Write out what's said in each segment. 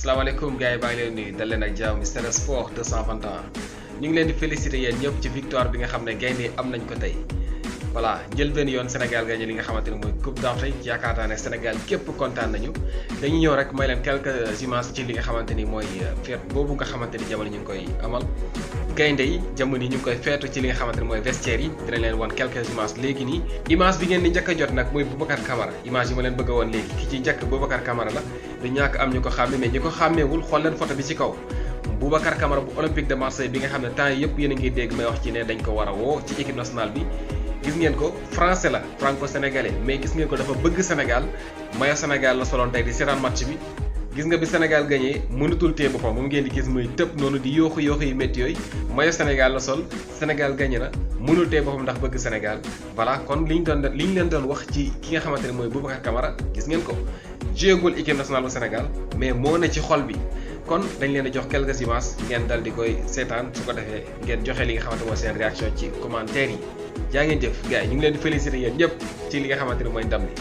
salaamaaleykum gars yi baa ngi leen nuyu dal leen ak jàmm Sen Sport 221 ñu ngi leen di féliciter yéen ñëpp ci victoire bi nga xam ne gaynde am nañ ko tey voilà jël benn yoon Sénégal gagné li nga xamante ne mooy Coupe d'Afrique yaakaar naa ne Sénégal képp kontaan nañu dañuy ñëw rek may leen quelques images ci li nga xamante ni mooy fête boobu nga xamante ni jamono ñu ngi koy amal gaynde yi jamono yi ñu ngi koy feetu ci li nga xamante ni mooy vestiaire yi dinañ leen wan quelques images léegi nii image bi ngeen di njëkk a jot nag mooy Boubacar Camara image yi ma leen bëgg a woon léegi ki ci njëkk Boubacar Camara la du ñàkk am ñu ko xàmme mais ñi ko xàmmeewul xool leen photo bi ci kaw Boubacar Camara bu Olympique de Marseille bi nga xam ne temps yëpp yéen a ngi dégg may wax ci ne dañ ko war a woo ci équipe nationale bi gis ngeen ko français la franco-sénégalais mais gis ngeen ko dafa bëgg Sénégal maillot Sénégal la soloon tey di seetaan match bi gis nga bi Sénégal gagné mënatul téye boppam moom ngeen di gis muy tëb noonu di yooxu yu métti yooyu maillot Sénégal la sol Sénégal gagné na mënul téye boppam ndax bëgg Sénégal voilà kon li ñu leen doon wax ci ki nga xamante ne mooy Boubacar Camara gis ngeen ko jéegul équipe nationale bu Sénégal mais moo ne ci xol bi kon dañ leen di jox quelques images ngeen dal di koy seetaan su ko defee ngeen joxe li nga xamante mooy seen réaction ci commentaire yi jaa ngeen jëf gars yi ñu ngi leen di féliciter yéen ñëpp ci li nga xamante ne mooy ndam li.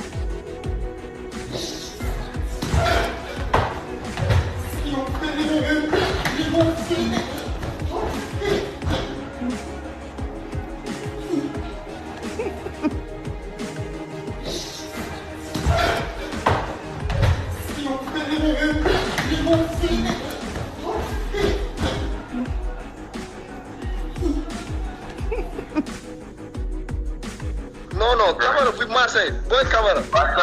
Non, Camara bu Marseille booy Camara.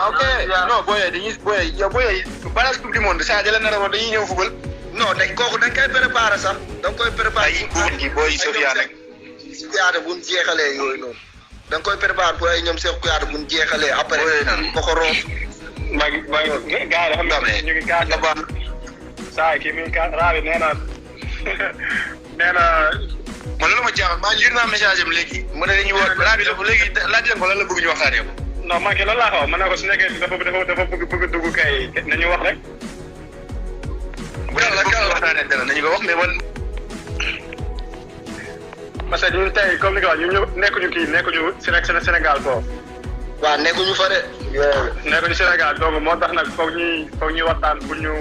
ok non booy balaa coupe du monde saa jëlee na rawoon dañuy ñëw football. non kooku dañ koy préparer sax da nga koy préparer. ay booy Sofiane Kouyaté bu ñu jeexalee yooyu noonu da nga koy préparer pour ay ñoom Cheikh Kouyaté bu ñu jeexalee après. ba ko roof. maa ngi gars yi dafa ñu ngi gaz la baax saa kii mi ngi raabi nee na man loolu ma jaaxal maa jur naa message am léegi mu ne dañuy woo raabi dafa léegi laaj leen ko lan la bëgg ñu waxtaanee ko. non man kay loolu laa xaw ma ne ko su nekkee dafa bëgg dugg kay nañu wax rek. bu dee la waxtaanee dara nañu ko wax mais man. parce que ñun tey comme ni nga wax ñun nekkuñu Sénégal foofu. waaw nekkuñu fa de. nekkuñu Sénégal donc moo tax nag foog ñuy waxtaan pour ñu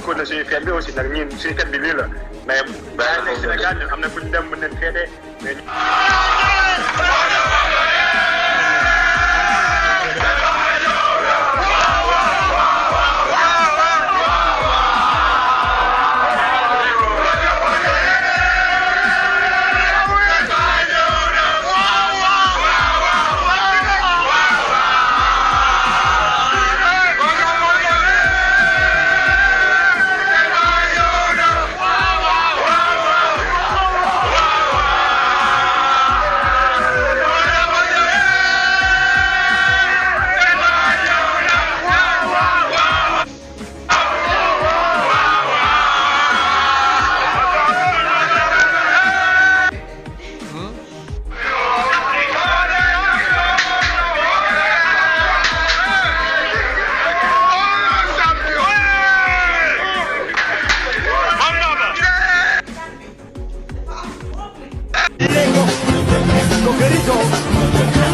continuer suñu fête bi aussi nag ñun suñu fête bi lii la mais. bàyyi nekk Sénégal ñun am na fu ñu dem mën nañ féetee mais. Coquerito,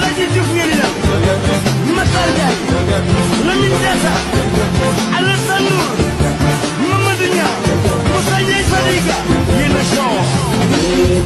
la gente fiera, Masalga, la Mindesa, Alessandro, Mamadounia, Moussa Sadiga, Yéna Show.